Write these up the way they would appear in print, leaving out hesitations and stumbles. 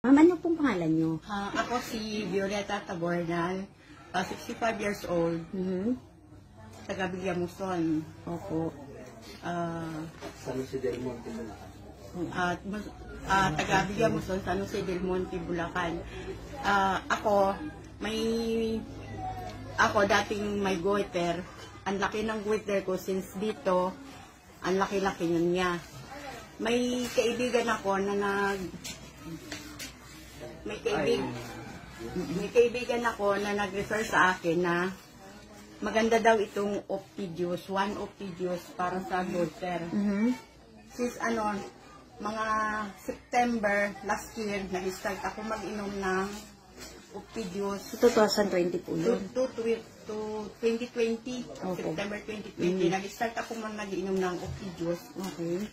Ma'am, ano pong pangalan nyo? Ako si Violeta Tabornal, 65 years old, taga Villamuson. Opo. San Jose del Monte, Bulacan. Taga Villamuson, San Jose del Monte, Bulacan. Ako dating may goiter. Ang laki ng goiter ko since dito, ang laki-laki niya. May kaibigan ako na may kaibigan ako na nag-refer sa akin na maganda daw itong Optidius, one Optidius para sa goiter. Since mga September last year, nag-start ako mag-inom ng Optidius. 2020 po yun. To 2020, September 2020, nag-start ako mag-inom ng Optidius. Okay.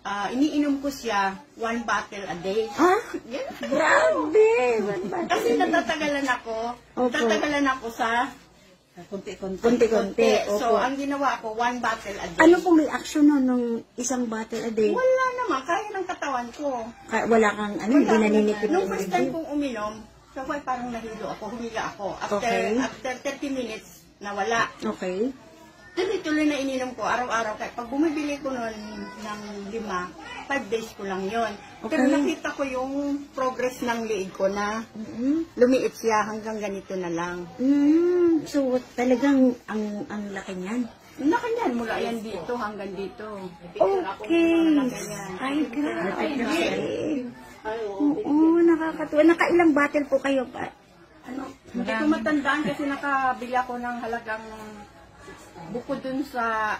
Iniinom ko siya 1 bottle a day. Ha? Yeah. Grabe! Kasi natatagalan ako. Opo. Natatagalan ako sa Konti-konti. So, Opo. ang ginawa ko, 1 bottle a day. Ano pong reaction nun nung isang bottle a day? Wala naman. Kaya ng katawan ko. Wala kang, hindi naninikip Nung ng first time bibig? kong uminom, sabay parang nahilo ako, humiga ako. After Okay. 30 minutes, nawala. Okay. Tuloy-tuloy na ininom ko, araw-araw. Kaya pag bumibili ko nun ng 5 days ko lang yon. Okay. Pero nakita ko yung progress ng liig ko na lumiit siya hanggang ganito na lang. So, talagang ang laki niyan. Nakanyan, mula yan dito hanggang dito. Okay. Ay, grabe. Oo, nakakatuwa. Nakailang bottle po kayo pa? Hindi ko matandaan kasi nakabili ako ng halagang bukod dun sa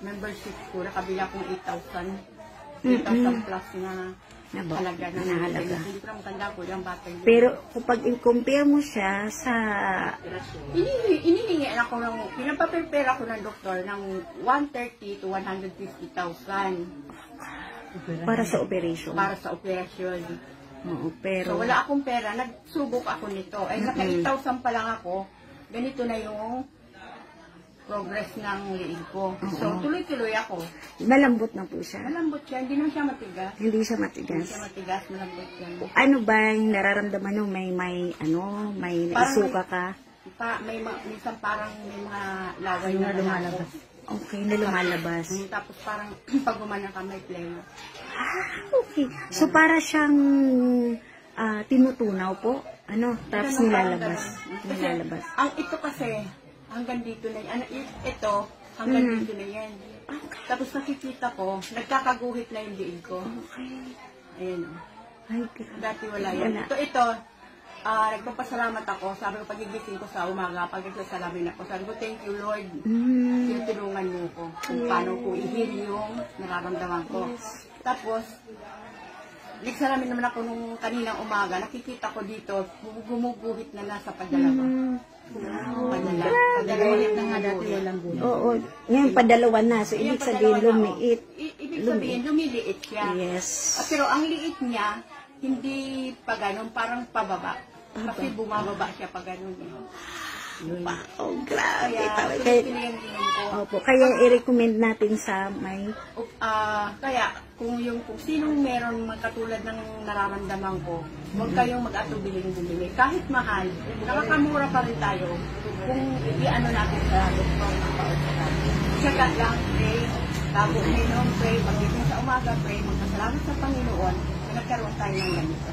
membership ko, nakabili akong 8,000 plus na halaga na halaga. Hindi ko na matanda ko yung bottle. Pero kapag i-compare mo siya sa... Inihingi ako pinapaprepare ako ng doktor ng 130 to 150,000 para sa operation. para sa operasyon. Oo, pero... So wala akong pera, nagsubok ako nito. Ay naka 8,000 pa lang ako, ganito na yung progress ng liig ko. So tuloy-tuloy ako. Malambot na po siya. Malambot siya, hindi naman siya matigas. Hindi siya Hindi matigas. siya matigas, malambot yan. Ano ba yung nararamdaman mo? May naisuka ka? Minsan parang may mga laway na lumalabas. Okay, na lumalabas. Tapos parang pag gumana ka may pleno. Okay. So, para siyang tinutunaw po. Tapos nilalabas. Nilalabas. Ang ito kasi, hanggang dito na yan. Ito, hanggang dito na yan. Tapos nakikita ko, nagkakaguhit na yung diin ko. Okay. Ayan o. Ay, grabe. Dati wala yan. Wala. Ito, nagpapasalamat ako. Sabi ko, pagigising ko sa umaga, pag nagsasalamin ako, sabi ko, thank you Lord. Tinutulungan mo ko kung paano ko i-heal yung nararamdaman ko. Tapos, nagsalamin naman ako nung kaninang umaga, nakikita ko dito, gumuguhit na nasa padalawa. Padalawa na nga dati walang guhit. Oo. Ngayon, padalawa na. So, ibig sabihin, lumiit. Ibig sabihin, lumiliit siya. Yes. Pero ang liit niya, hindi pa ganun, parang pababa. Kasi bumababa siya pa ganun. Oh, grabe. Kaya, Kaya, yung inom ko. opo, kaya i-recommend natin sa may... Kaya, kung sinong meron katulad ng nararamdaman ko, huwag kayong mag-atubiling bumili. Kahit mahal, nakakamura pa rin tayo kung i-ano natin sa doktor ng pausaran. Tsaka lang, pray, bago uminom, pray, pagdating sa umaga, pray, magpasalamat sa Panginoon, nagkaroon tayo ng ganito.